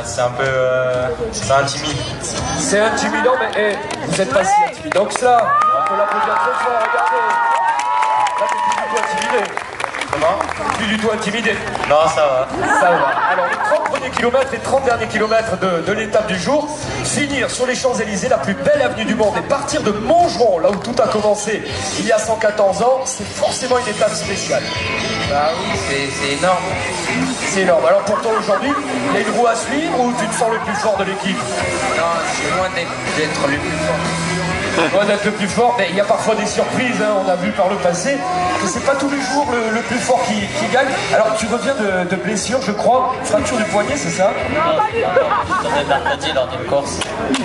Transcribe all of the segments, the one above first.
C'est un peu... c'est intimide. C'est intimidant, mais vous êtes pas si intimidant que ça. On peut l'applaudir très fort, regardez. Là, t'es plus du tout intimidé. Comment? Plus du tout intimidé. Non, ça va. Ça va. Alors, les 30 premiers kilomètres, les 30 derniers kilomètres de l'étape du jour, finir sur les Champs-Élysées, la plus belle avenue du monde, et partir de Montgeron, là où tout a commencé il y a 114 ans, c'est forcément une étape spéciale. Bah oui, c'est énorme. C'est énorme. Alors pour toi aujourd'hui, il y a une roue à suivre ou tu te sens le plus fort de l'équipe? Non, je suis loin d'être le plus fort. Loin d'être le plus fort, mais il y a parfois des surprises, hein, on a vu par le passé que c'est pas tous les jours le plus fort qui gagne. Alors tu reviens de blessure, je crois, fracture du poignet, c'est ça? Non, j'avais mercredi lors d'une course.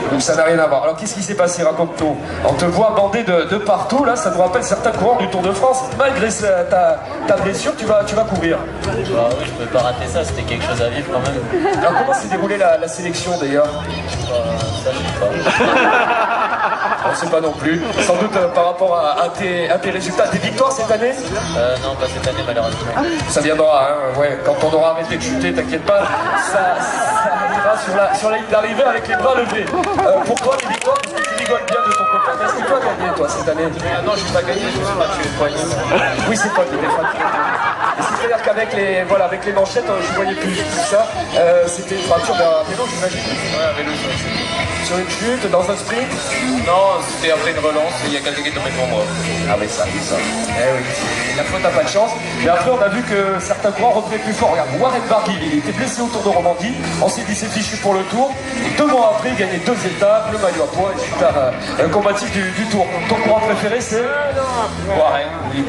Donc ça n'a rien à voir. Alors qu'est-ce qui s'est passé? Raconte-nous. On te voit bandé de partout, là, ça nous rappelle certains coureurs du Tour de France. Malgré ta blessure, tu vas courir. Bah oui, je pouvais pas rater ça, c'était quelque chose à vivre quand même. Alors comment s'est déroulée la sélection d'ailleurs? Ça, je sais pas. On ne sait pas non plus. Sans doute par rapport à tes résultats, tes victoires cette année? Non, pas cette année malheureusement. Ça viendra, hein, ouais. Quand on aura arrêté de chuter, t'inquiète pas, ça ira sur la ligne d'arrivée avec les bras levés. Pour toi, les victoires, parce que tu rigoles bien de ton copain, mais est-ce que tu as gagné toi cette année? Non, je suis pas gagné, je me suis pas tué le poignet. Oui, c'est toi qui t'es fracturé. Et c'est-à-dire qu'avec avec les manchettes, je voyais plus tout ça. C'était une fracture d'un vélo, j'imagine. Ouais, un vélo Sur une chute, dans un sprint? Non, c'était après une relance et il y a quelqu'un qui est tombé devant moi. Ah oui, ça. Eh oui. La faute n'a pas de chance. Mais après, on a vu que certains coureurs revenaient plus fort. Regarde, Warren Barguil, il était blessé au Tour de Romandie. On s'est dit c'est fichu pour le Tour. Et 2 mois après, il gagnait 2 étapes, le maillot à poids et super combatif du Tour. Ton coureur préféré, c'est Warren, oui.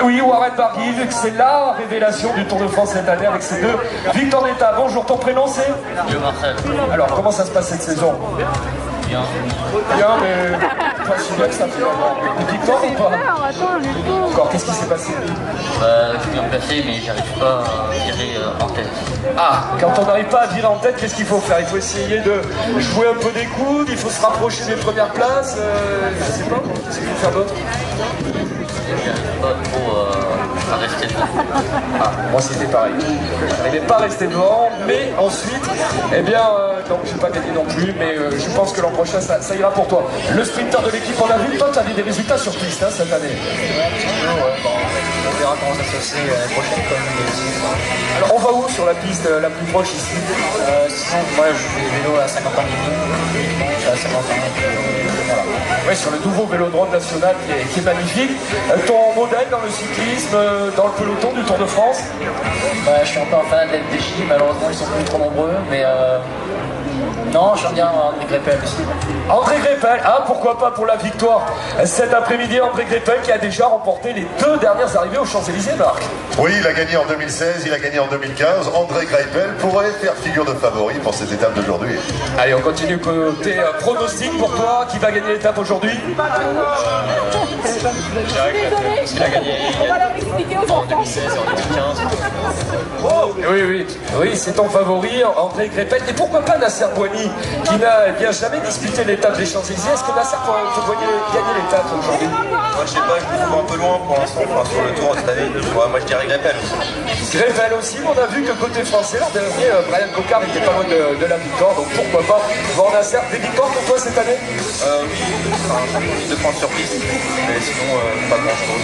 Oui, Warren Barguil, c'est la révélation du Tour de France cette année avec ses 2 victoires d'étape. Bonjour, ton prénom c'est? Dieu Marcel. Alors, comment ça se passe cette saison? Bien. Bien, mais pas si bien que ça finalement. Une victoire ou pas? Encore, qu'est-ce qui s'est passé? Je suis bien placé, mais j'arrive pas à virer en tête. Ah, quand on n'arrive pas à virer en tête, qu'est-ce qu'il faut faire? Il faut essayer de jouer un peu des coudes, il faut se rapprocher des premières places, je sais pas, qu'est-ce qu'il faut faire d'autre? J'arrive pas trop à rester devant. Ah, moi c'était pareil. Je n'arrivais pas à rester devant, mais ensuite, eh bien, donc j'ai pas gagné non plus, mais je pense que l'an prochain ça ira pour toi. Le sprinter de l'équipe, on a vu, toi tu as des résultats sur piste hein, cette année. On verra comment ça se fait l'année prochaine quand même. Alors on va où sur la piste la plus proche ici? Sinon, moi je fais des vélos à 50 ans uniquement. Je suis à 50 ans. Voilà. Oui, sur le nouveau vélodrome national qui est magnifique. Ton modèle dans le cyclisme, dans le peloton du Tour de France? Je suis encore fan de l'FDJ, malheureusement ils sont plus trop nombreux, mais non, j'aime bien André Greipel aussi. André Greipel, ah pourquoi pas pour la victoire cet après-midi, André Greipel qui a déjà remporté les 2 dernières arrivées aux Champs-Élysées, Marc. Oui, il a gagné en 2016, il a gagné en 2015. André Greipel pourrait faire figure de favori pour cette étape d'aujourd'hui. Allez, on continue côté pronostic pour toi, qui va gagner l'étape aujourd'hui? Je dirais que parce qu'il a gagné en 2016 et en 2015. Oui, c'est ton favori, André Greipel. Et pourquoi pas Nasser Boigny, qui n'a bien jamais disputé l'étape des Champs-Élysées? Est-ce que Nasser peut gagner l'étape aujourd'hui? Moi je sais pas, je me trouve un peu loin pour l'instant, sur le tour cette année. Moi je dirais Greipel aussi. Greipel aussi, mais on a vu que côté français, l'an dernier, Brian Cocard n'était pas loin de la victoire, donc pourquoi pas voir Nasser. Des victoires pour toi cette année? Oui, de prendre sur piste, mais sinon pas grand chose.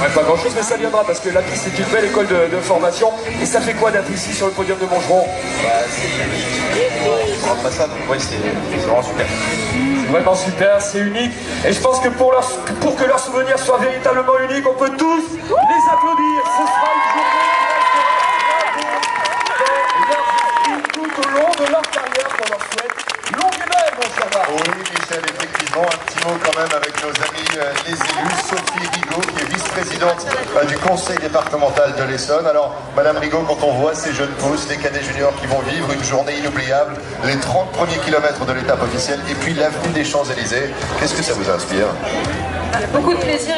Ouais, pas grand chose, mais ça viendra parce que la piste est une belle école de formation. Et ça fait quoi d'être ici sur le podium de Montgeron? Après ça, donc ouais, c'est vraiment super. C'est vraiment super, c'est unique. Et je pense que pour que leur souvenir soit véritablement unique, on peut tous les applaudir. Ce sera une journée tout au long de leur carrière qu'on leur souhaite longue et belle, mon cher Marc. Oui, Michel, effectivement, un petit mot quand même avec nos amis les élus. Sophie Rigaud, qui est vice-présidente du conseil départemental de l'Essonne. Alors, Madame Rigaud, quand on voit ces jeunes pousses, les cadets juniors qui vont vivre une journée inoubliable, les 30 premiers kilomètres de l'étape officielle, et puis l'avenue des Champs-Élysées, qu'est-ce que ça vous inspire? Beaucoup de plaisir.